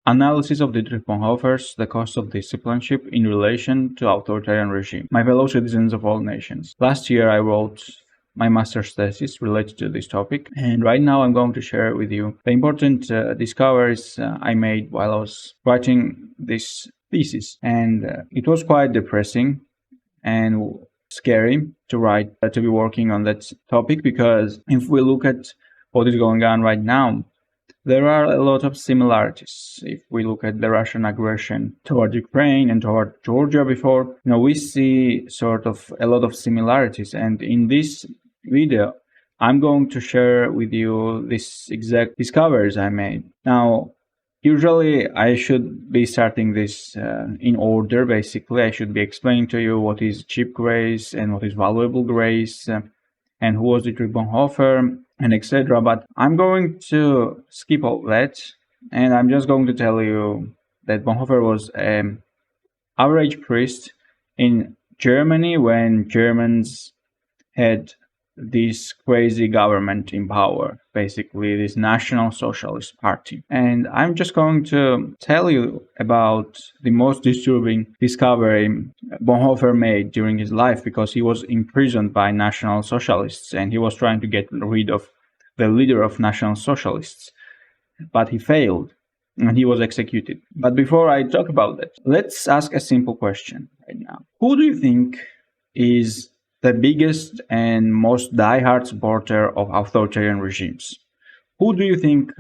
Analysis of Dietrich Bonhoeffer's The Cost of Discipleship in Relation to Authoritarian Regime. My fellow citizens of all nations. Last year I wrote my master's thesis related to this topic, and right now I'm going to share with you the important discoveries I made while I was writing this thesis. And it was quite depressing and scary to write, to be working on that topic, because if we look at what is going on right now, there are a lot of similarities. If we look at the Russian aggression toward Ukraine and toward Georgia before, we see sort of a lot of similarities. And in this video, I'm going to share with you these exact discoveries I made. Now, usually I should be starting this in order, basically. I should be explaining to you what is cheap grace and what is valuable grace, and who was Dietrich Bonhoeffer, and etc. But I'm going to skip all that, and I'm just going to tell you that Bonhoeffer was an average priest in Germany when Germans had this crazy government in power, basically this National Socialist Party. And I'm just going to tell you about the most disturbing discovery Bonhoeffer made during his life, because he was imprisoned by National Socialists and he was trying to get rid of the leader of National Socialists, but he failed and he was executed. But before I talk about that, let's ask a simple question right now. Who do you think is the biggest and most diehard supporter of authoritarian regimes? Who do you think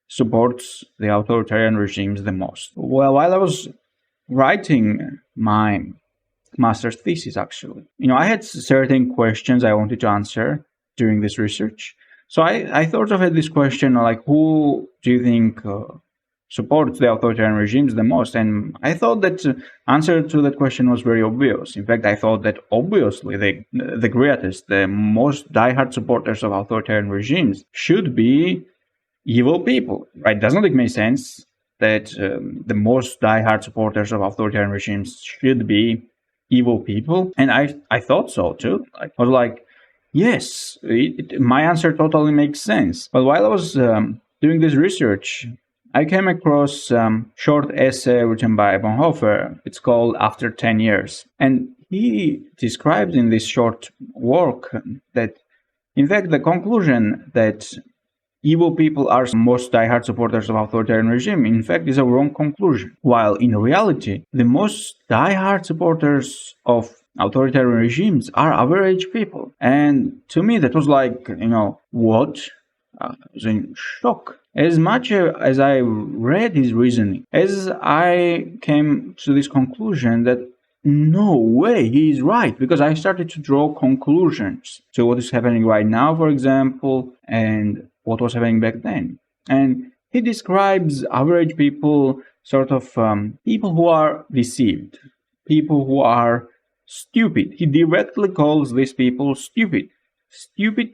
supports the authoritarian regimes the most? Well, while I was writing my master's thesis, actually, I had certain questions I wanted to answer during this research. So I thought of this question, like, who do you think supports the authoritarian regimes the most? And I thought that the answer to that question was very obvious. In fact, I thought that obviously the greatest, the most diehard supporters of authoritarian regimes should be evil people, right? Doesn't it make sense that the most diehard supporters of authoritarian regimes should be evil people? And I thought so too. I was like, yes, my answer totally makes sense. But while I was doing this research, I came across a short essay written by Bonhoeffer. It's called After 10 Years. And he describes in this short work that, in fact, the conclusion that evil people are most diehard supporters of authoritarian regime, in fact, is a wrong conclusion. While in reality, the most diehard supporters of authoritarian regimes are average people. And to me, that was like, what? I was in shock. As much as I read his reasoning, as I came to this conclusion that no way, he is right, because I started to draw conclusions to what is happening right now, for example, and what was happening back then. And he describes average people, sort of people who are deceived, people who are stupid. He directly calls these people stupid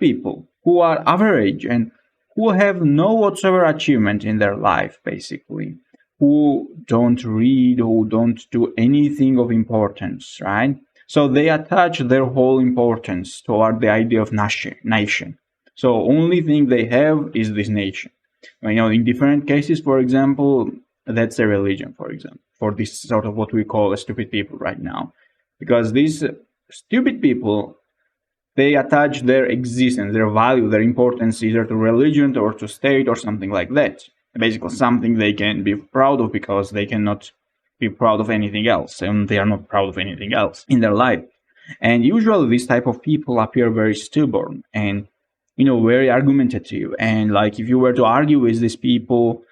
people who are average and who have no whatsoever achievement in their life, basically, who don't read, who don't do anything of importance, right? So they attach their whole importance toward the idea of nation. So only thing they have is this nation. In different cases, for example, that's a religion, for example, for this sort of what we call a stupid people right now. Because these stupid people, they attach their existence, their value, their importance either to religion or to state or something like that. Basically something they can be proud of, because they cannot be proud of anything else, and they are not proud of anything else in their life. And usually this type of people appear very stubborn and, very argumentative. And like if you were to argue with these people,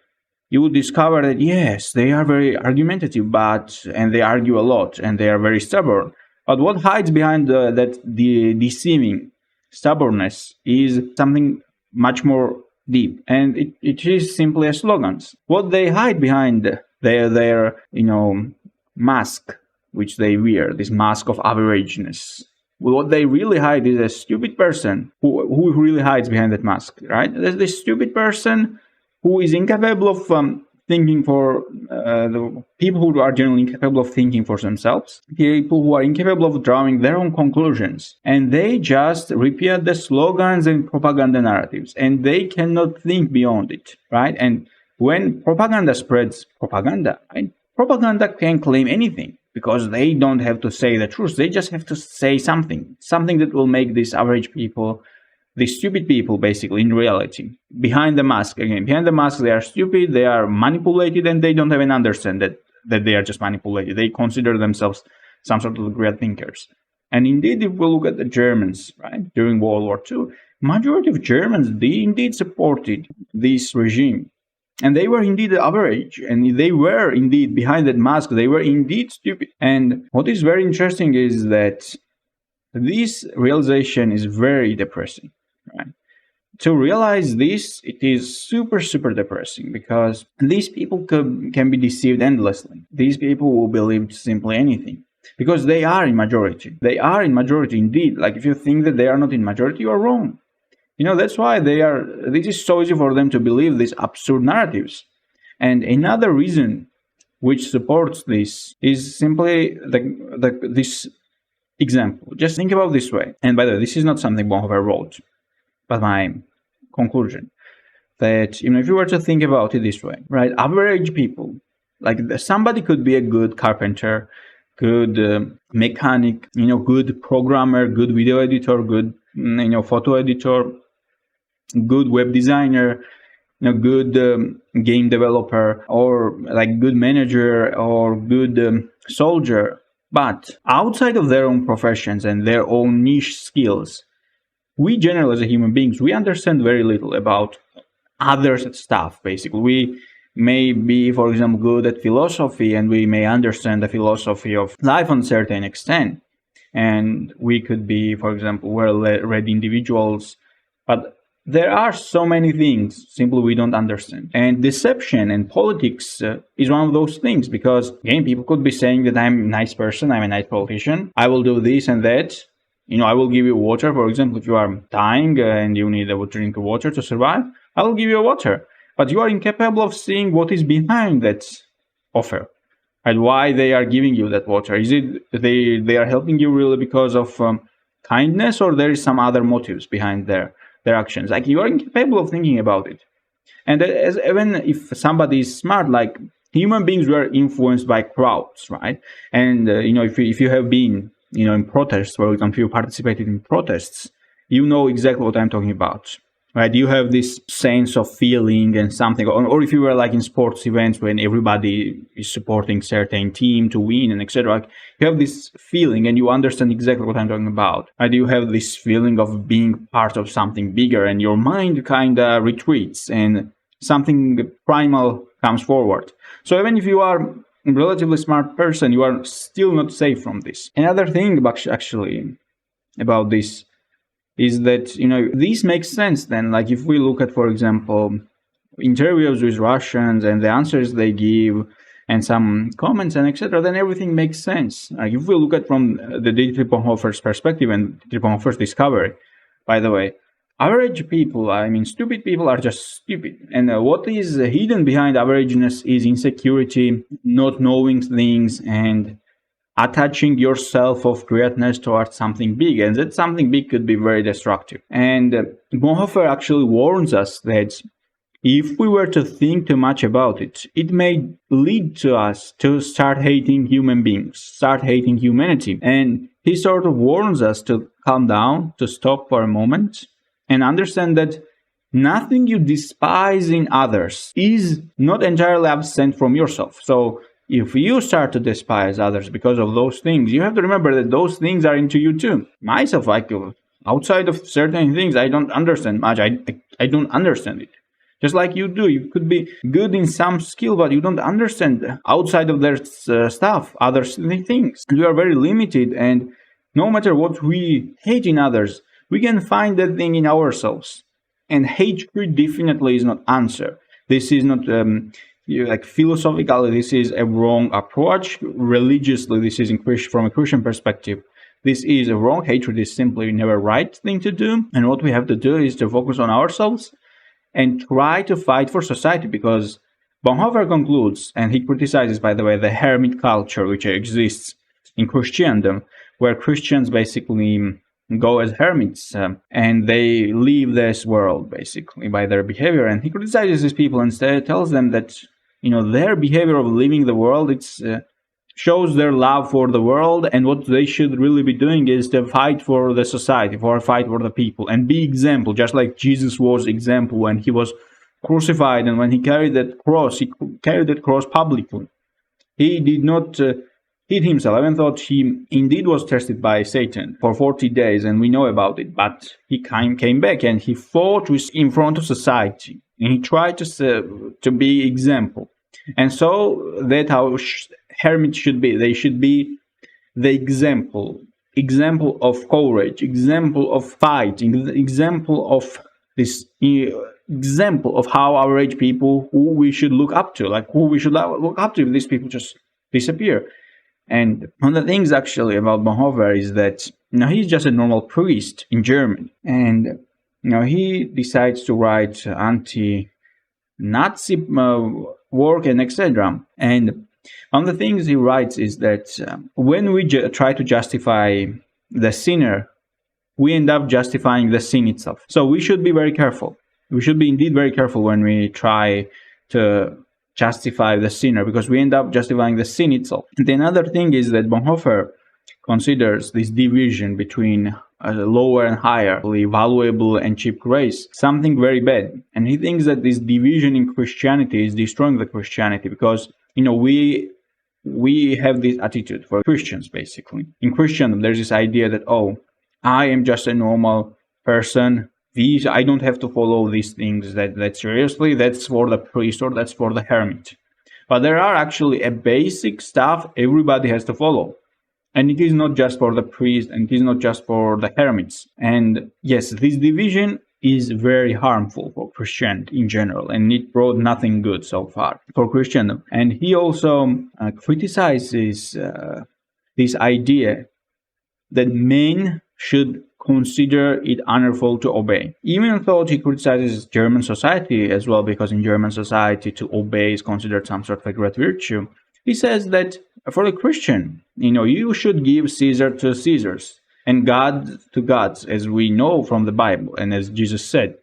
you would discover that yes, they are very argumentative, and they argue a lot and they are very stubborn. But what hides behind the deceiving stubbornness is something much more deep, and it is simply a slogans. What they hide behind their mask, which they wear, this mask of averageness. What they really hide is a stupid person who really hides behind that mask, right? There's this stupid person who is incapable of thinking for the people who are generally incapable of thinking for themselves, people who are incapable of drawing their own conclusions, and they just repeat the slogans and propaganda narratives, and they cannot think beyond it, right? And when propaganda spreads propaganda, and propaganda can claim anything because they don't have to say the truth. They just have to say something that will make these average people, these stupid people, basically, in reality, behind the mask. Again, behind the mask, they are stupid, they are manipulated, and they don't even understand that they are just manipulated. They consider themselves some sort of great thinkers. And indeed, if we look at the Germans, right, during World War II, majority of Germans, they indeed supported this regime. And they were indeed the average, and they were indeed behind that mask, they were indeed stupid. And what is very interesting is that this realization is very depressing, right? To realize this, it is super, super depressing because these people can be deceived endlessly. These people will believe simply anything because they are in majority. They are in majority indeed. Like if you think that they are not in majority, you are wrong. That's why this is so easy for them to believe these absurd narratives. And another reason which supports this is simply this example. Just think about this way. And by the way, this is not something Bonhoeffer wrote, but my conclusion that, if you were to think about it this way, right? Average people, like somebody could be a good carpenter, good mechanic, good programmer, good video editor, good, photo editor, good web designer, good game developer, or like good manager or good soldier. But outside of their own professions and their own niche skills, we generally as human beings, we understand very little about others' stuff, basically. We may be, for example, good at philosophy, and we may understand the philosophy of life on a certain extent. And we could be, for example, well-read individuals, but there are so many things simply we don't understand. And deception and politics is one of those things, because, again, people could be saying that I'm a nice person, I'm a nice politician, I will do this and that. I will give you water, for example, if you are dying and you need a drink of water to survive, I will give you water. But you are incapable of seeing what is behind that offer and why they are giving you that water. Is it they are helping you really because of kindness, or there is some other motives behind their actions? Like, you are incapable of thinking about it. And even if somebody is smart, like human beings were influenced by crowds, right? And if you have been in protests, for example, you participated in protests, you know exactly what I'm talking about, right? You have this sense of feeling and something, or if you were like in sports events when everybody is supporting certain team to win and etc. You have this feeling and you understand exactly what I'm talking about, right? You have this feeling of being part of something bigger, and your mind kind of retreats and something primal comes forward. So even if you are a relatively smart person, you are still not safe from this. Another thing actually about this is that, this makes sense then. Like if we look at, for example, interviews with Russians and the answers they give and some comments and etc., then everything makes sense. Like if we look at from the Dietrich Bonhoeffer's perspective and Dietrich Bonhoeffer's discovery, by the way, average people, stupid people, are just stupid. And what is hidden behind averageness is insecurity, not knowing things, and attaching yourself of greatness towards something big. And that something big could be very destructive. And Bonhoeffer actually warns us that if we were to think too much about it, it may lead to us to start hating human beings, start hating humanity. And he sort of warns us to calm down, to stop for a moment, and understand that nothing you despise in others is not entirely absent from yourself. So if you start to despise others because of those things, you have to remember that those things are into you too. Myself, outside of certain things, I don't understand much. I don't understand it. Just like you do. You could be good in some skill, but you don't understand outside of their stuff, other things. We are very limited, and no matter what we hate in others, we can find that thing in ourselves. And hatred definitely is not answer. This is not philosophically, this is a wrong approach. Religiously, this is from a Christian perspective, this is a wrong. Hatred is simply never right thing to do. And what we have to do is to focus on ourselves and try to fight for society, because Bonhoeffer concludes, and he criticizes, by the way, the hermit culture which exists in Christendom, where Christians basically go as hermits, and they leave this world basically by their behavior. And he criticizes these people and tells them that their behavior of leaving the world, it's shows their love for the world, and what they should really be doing is to fight for the society, fight for the people, and be example, just like Jesus was example when he was crucified, and when he carried that cross publicly. He did not hid himself, even though he indeed was tested by Satan for 40 days, and we know about it, but he came back and he fought in front of society, and he tried to be example. And so that's how hermits should be. They should be the example of courage, example of fighting, example of this, example of how our age people who we should look up to, like who we should look up to if these people just disappear. And one of the things actually about Bonhoeffer is that he's just a normal priest in Germany, and he decides to write anti-Nazi work and etc. And one of the things he writes is that when we try to justify the sinner, we end up justifying the sin itself. So we should be very careful. We should be indeed very careful when we try to justify the sinner, because we end up justifying the sin itself. And the another thing is that Bonhoeffer considers this division between lower and higher, valuable and cheap grace, something very bad. And he thinks that this division in Christianity is destroying the Christianity, because we have this attitude for Christians basically. In Christian, there's this idea that, I am just a normal person. I don't have to follow these things that seriously. That's for the priest or that's for the hermit. But there are actually a basic stuff everybody has to follow. And it is not just for the priest, and it is not just for the hermits. And yes, this division is very harmful for Christianity in general, and it brought nothing good so far for Christendom. And he also criticizes this idea that men should consider it honorable to obey. Even though he criticizes German society as well, because in German society to obey is considered some sort of a great virtue, he says that for a Christian, you should give Caesar to Caesar's and God to God's, as we know from the Bible and as Jesus said.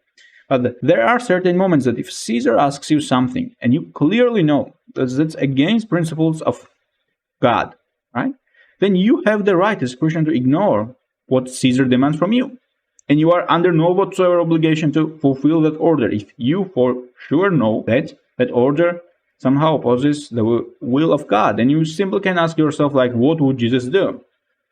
But there are certain moments that if Caesar asks you something and you clearly know that that's against principles of God, right? Then you have the right as a Christian to ignore what Caesar demands from you. And you are under no whatsoever obligation to fulfill that order if you for sure know that that order somehow opposes the will of God. And you simply can ask yourself, like, what would Jesus do?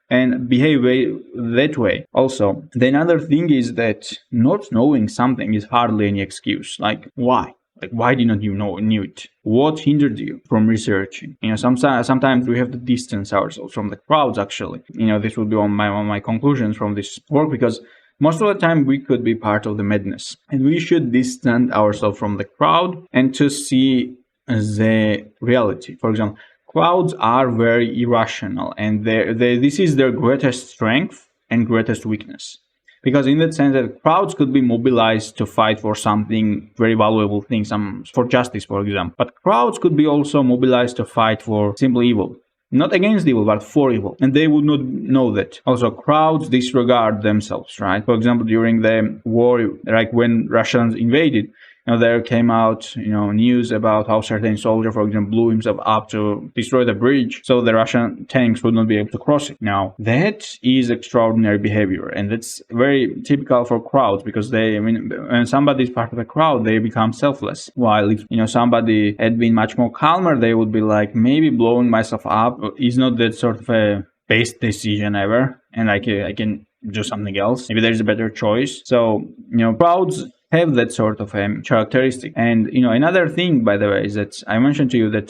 And behave that way. Also, the another thing is that not knowing something is hardly any excuse. Like, why? Like, why didn't you knew it? What hindered you from researching? Sometimes we have to distance ourselves from the crowds, actually. This would be on my conclusions from this work, because most of the time we could be part of the madness. And we should distance ourselves from the crowd and to see the reality. For example, crowds are very irrational, and this is their greatest strength and greatest weakness. Because in that sense, that crowds could be mobilized to fight for something very valuable thing, for justice, for example. But crowds could be also mobilized to fight for simple evil. Not against evil, but for evil. And they would not know that. Also, crowds disregard themselves, right? For example, during the war, like when Russians invaded, there came out, news about how certain soldier, for example, blew himself up to destroy the bridge, so the Russian tanks would not be able to cross it. Now, that is extraordinary behavior, and that's very typical for crowds, because when somebody is part of a crowd, they become selfless. While if, somebody had been much more calmer, they would be like, maybe blowing myself up is not that sort of a best decision ever, and I can do something else. Maybe there's a better choice. So, crowds have that sort of characteristic. And another thing, by the way, is that I mentioned to you that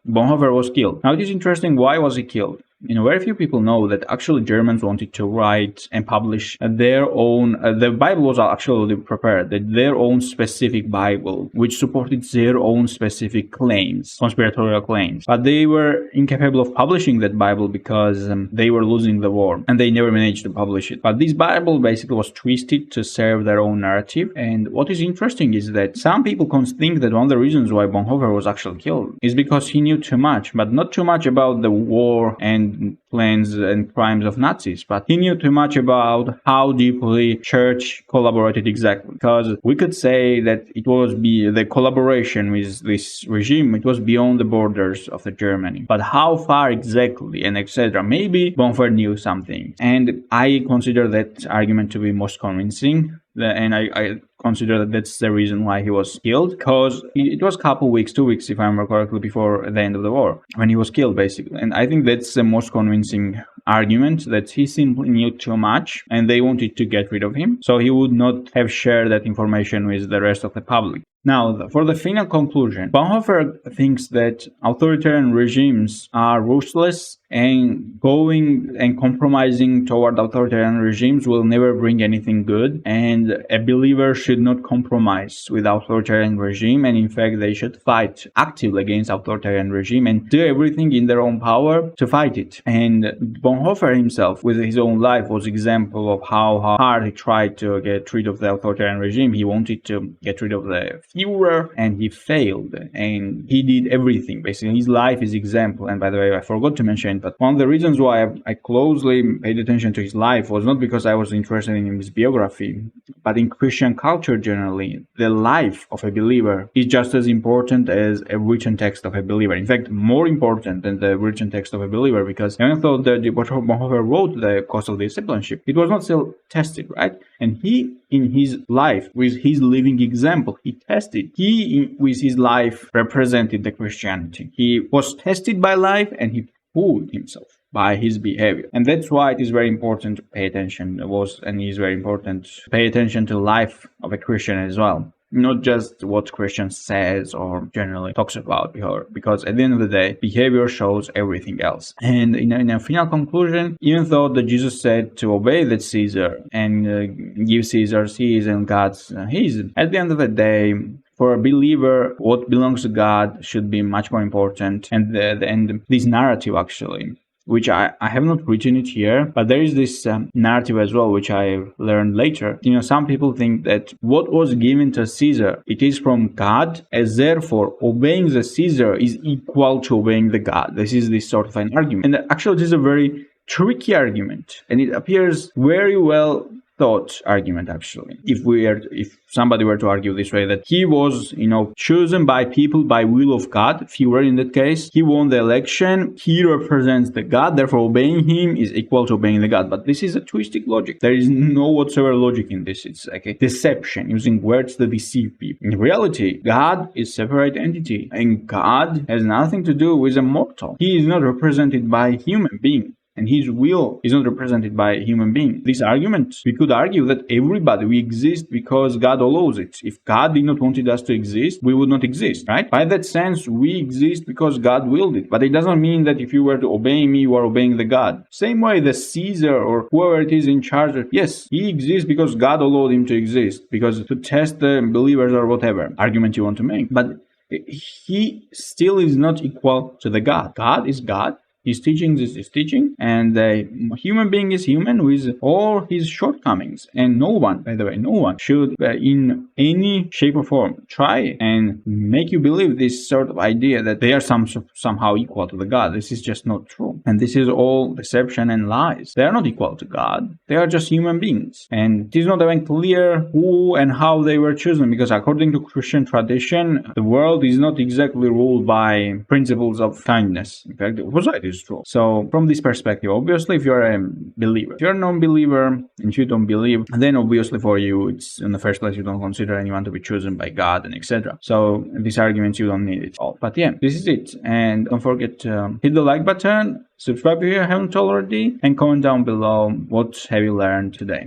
Bonhoeffer was killed. Now it is interesting, why was he killed? Very few people know that actually Germans wanted to write and publish their own, the Bible was actually prepared, that their own specific Bible, which supported their own specific claims, conspiratorial claims. But they were incapable of publishing that Bible because they were losing the war, and they never managed to publish it. But this Bible basically was twisted to serve their own narrative. And what is interesting is that some people think that one of the reasons why Bonhoeffer was actually killed is because he knew too much, but not too much about the war and and plans and crimes of Nazis, but he knew too much about how deeply church collaborated exactly. Because we could say that it was the collaboration with this regime, it was beyond the borders of the Germany. But how far exactly and etc. Maybe Bonhoeffer knew something. And I consider that argument to be most convincing. And I consider that that's the reason why he was killed, because it was a couple weeks, 2 weeks, if I remember correctly, before the end of the war, when he was killed, basically. And I think that's the most convincing argument, that he simply knew too much and they wanted to get rid of him, so he would not have shared that information with the rest of the public. Now, for the final conclusion, Bonhoeffer thinks that authoritarian regimes are ruthless, and going and compromising toward authoritarian regimes will never bring anything good, and a believer should not compromise with authoritarian regime, and in fact they should fight actively against authoritarian regime and do everything in their own power to fight it. And Bonhoeffer himself, with his own life, was example of how hard he tried to get rid of the authoritarian regime. He wanted to get rid of the Führer, and he failed, and he did everything. Basically, his life is example. And by the way, I forgot to mention, but one of the reasons why I closely paid attention to his life was not because I was interested in his biography, but in Christian culture generally. The life of a believer is just as important as a written text of a believer. In fact, more important than the written text of a believer, because even though Bonhoeffer wrote the Cost of Discipleship, it was not still tested, right? And he, in his life, with his living example, he tested. He, with his life, represented the Christianity. He was tested by life, and he proved himself by his behavior. And that's why it is very important to pay attention. And it is very important to pay attention to the life of a Christian as well. Not just what Christian says or generally talks about, because at the end of the day, behavior shows everything else. And in a final conclusion, even though that Jesus said to obey the Caesar and give Caesar his and God's his, at the end of the day, for a believer, what belongs to God should be much more important. And this narrative, actually, which I have not written it here, but there is this narrative as well, which I learned later. Some people think that what was given to Caesar, it is from God, as therefore obeying the Caesar is equal to obeying the God. This is this sort of an argument. And actually, it is a very tricky argument, and it appears very well thought argument, actually. If somebody were to argue this way, that he was, chosen by people by will of God, if he were in that case, he won the election, he represents the God, therefore obeying him is equal to obeying the God. But this is a twisted logic. There is no whatsoever logic in this. It's like a deception, using words to deceive people. In reality, God is a separate entity, and God has nothing to do with a mortal. He is not represented by a human being, and his will is not represented by a human being. This argument, we could argue that we exist because God allows it. If God did not want us to exist, we would not exist, right? By that sense, we exist because God willed it. But it doesn't mean that if you were to obey me, you are obeying the God. Same way, the Caesar or whoever it is in charge, yes, he exists because God allowed him to exist, because to test the believers or whatever argument you want to make. But he still is not equal to the God. God is God. His teaching is his teaching, and the human being is human with all his shortcomings. And no one, by the way, no one should in any shape or form try and make you believe this sort of idea that they are somehow equal to the God. This is just not true. And this is all deception and lies. They are not equal to God. They are just human beings. And it is not even clear who and how they were chosen, because according to Christian tradition, the world is not exactly ruled by principles of kindness. In fact, the opposite is true. So from this perspective, obviously, if you're a believer, if you're a non-believer and if you don't believe, then obviously for you, it's in the first place, you don't consider anyone to be chosen by God and etc. So these arguments, you don't need it all. But yeah, this is it. And don't forget to hit the like button, subscribe if you haven't already, and comment down below what have you learned today.